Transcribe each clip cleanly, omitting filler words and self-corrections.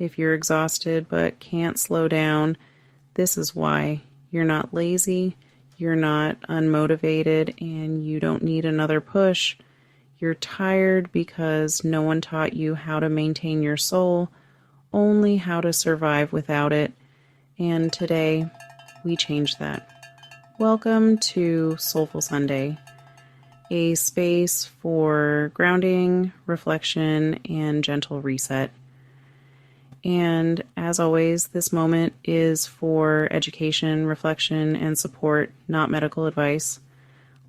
If you're exhausted but can't slow down, this is why. You're not lazy, you're not unmotivated, and you don't need another push. You're tired because no one taught you how to maintain your soul, only how to survive without it. And today, we change that. Welcome to Soulful Sunday, a space for grounding, reflection, and gentle reset. And as always, this moment is for education, reflection, and support, not medical advice.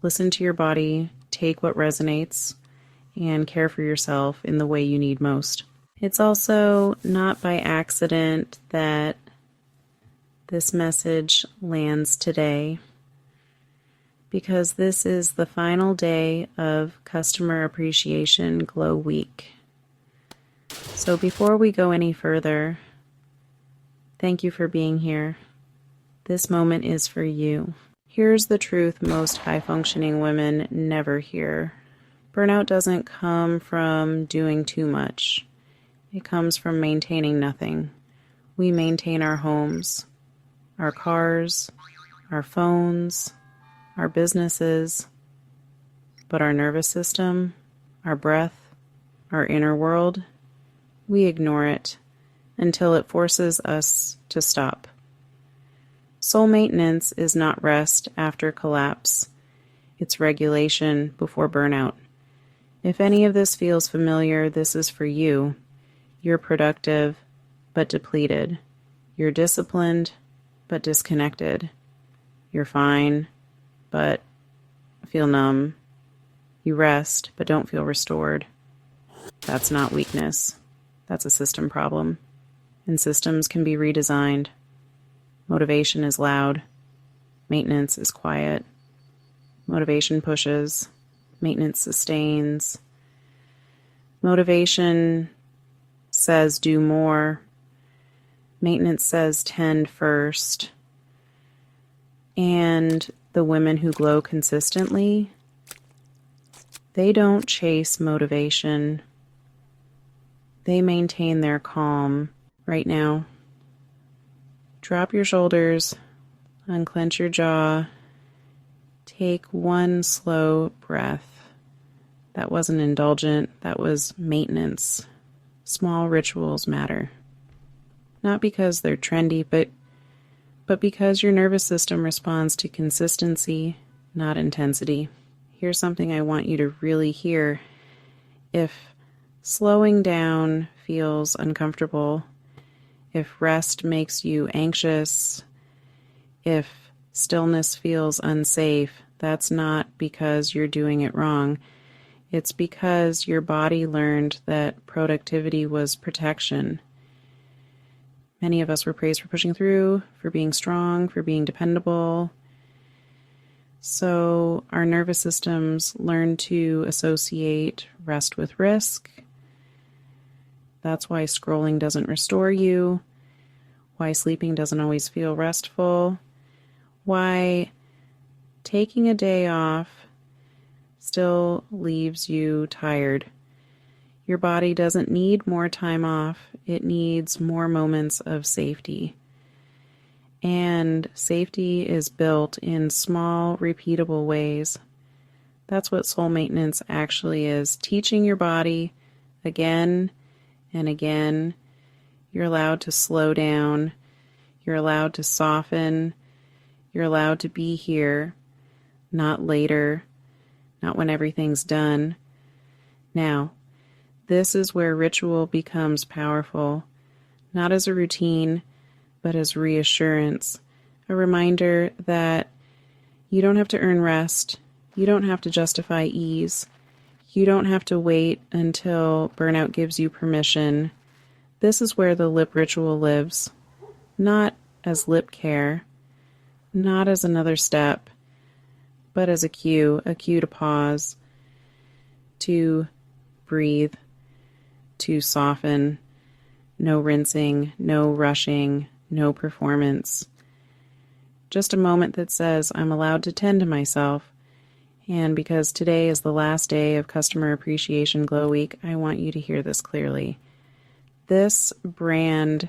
Listen to your body, take what resonates, and care for yourself in the way you need most. It's also not by accident that this message lands today, because this is the final day of Customer Appreciation Glow Week. So before we go any further, thank you for being here. This moment is for you. Here's the truth most high-functioning women never hear. Burnout doesn't come from doing too much. It comes from maintaining nothing. We maintain our homes, our cars, our phones, our businesses, but our nervous system, our breath, our inner world, we ignore it until it forces us to stop. Soul maintenance is not rest after collapse. It's regulation before burnout. If any of this feels familiar, this is for you. You're productive, but depleted. You're disciplined, but disconnected. You're fine, but feel numb. You rest, but don't feel restored. That's not weakness. That's a system problem. And systems can be redesigned. Motivation is loud. Maintenance is quiet. Motivation pushes. Maintenance sustains. Motivation says do more. Maintenance says tend first. And the women who glow consistently, they don't chase motivation. They maintain their calm right now. Drop your shoulders, unclench your jaw, take one slow breath. That wasn't indulgent, that was maintenance. Small rituals matter. Not because they're trendy, but because your nervous system responds to consistency, not intensity. Here's something I want you to really hear. If slowing down feels uncomfortable, if rest makes you anxious, if stillness feels unsafe, that's not because you're doing it wrong. It's because your body learned that productivity was protection. Many of us were praised for pushing through, for being strong, for being dependable. So our nervous systems learn to associate rest with risk. That's why scrolling doesn't restore you, why sleeping doesn't always feel restful, why taking a day off still leaves you tired. Your body doesn't need more time off, it needs more moments of safety. And safety is built in small, repeatable ways. That's what soul maintenance actually is, teaching your body again and again. You're allowed to slow down. You're allowed to soften. You're allowed to be here, not later, not when everything's done. Now, this is where ritual becomes powerful, not as a routine, but as reassurance, a reminder that you don't have to earn rest. You don't have to justify ease. You don't have to wait until burnout gives you permission. This is where the lip ritual lives, not as lip care, not as another step, but as a cue to pause, to breathe, to soften. No rinsing, no rushing, no performance. Just a moment that says, I'm allowed to tend to myself. And because today is the last day of Customer Appreciation Glow Week, I want you to hear this clearly. This brand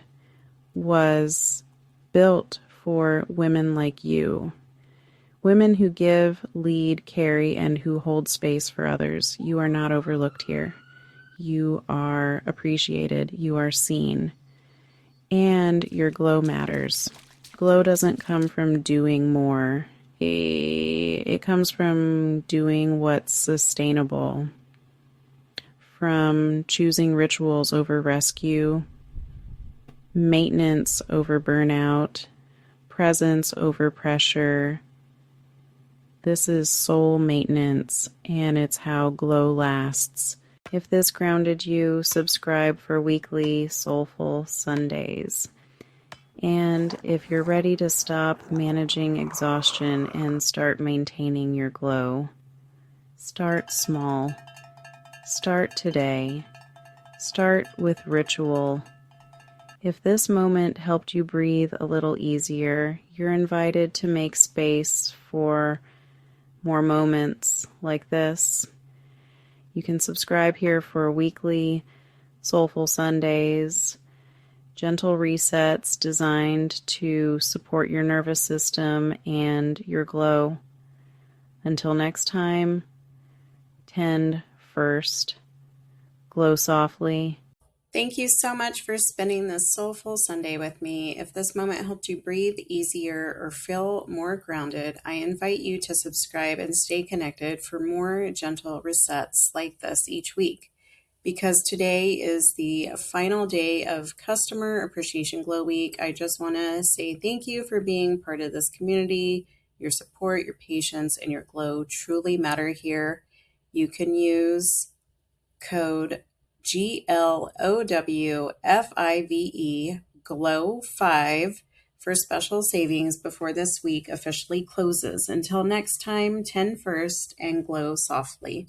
was built for women like you. Women who give, lead, carry, and who hold space for others. You are not overlooked here. You are appreciated. You are seen. And your glow matters. Glow doesn't come from doing more. It comes from doing what's sustainable. From choosing rituals over rescue, maintenance over burnout, presence over pressure. This is soul maintenance, and it's how glow lasts. If this grounded you, subscribe for weekly Soulful Sundays. And if you're ready to stop managing exhaustion and start maintaining your glow, start small. Start today. Start with ritual. If this moment helped you breathe a little easier, you're invited to make space for more moments like this. You can subscribe here for weekly Soulful Sundays, gentle resets designed to support your nervous system and your glow. Until next time, tend first, glow softly. Thank you so much for spending this Soulful Sunday with me. If this moment helped you breathe easier or feel more grounded, I invite you to subscribe and stay connected for more gentle resets like this each week. Because today is the final day of Customer Appreciation Glow Week, I just want to say thank you for being part of this community. Your support, your patience, and your glow truly matter here. You can use code GLOWFIVE GLOW5 for special savings before this week officially closes. Until next time, tend first and glow softly.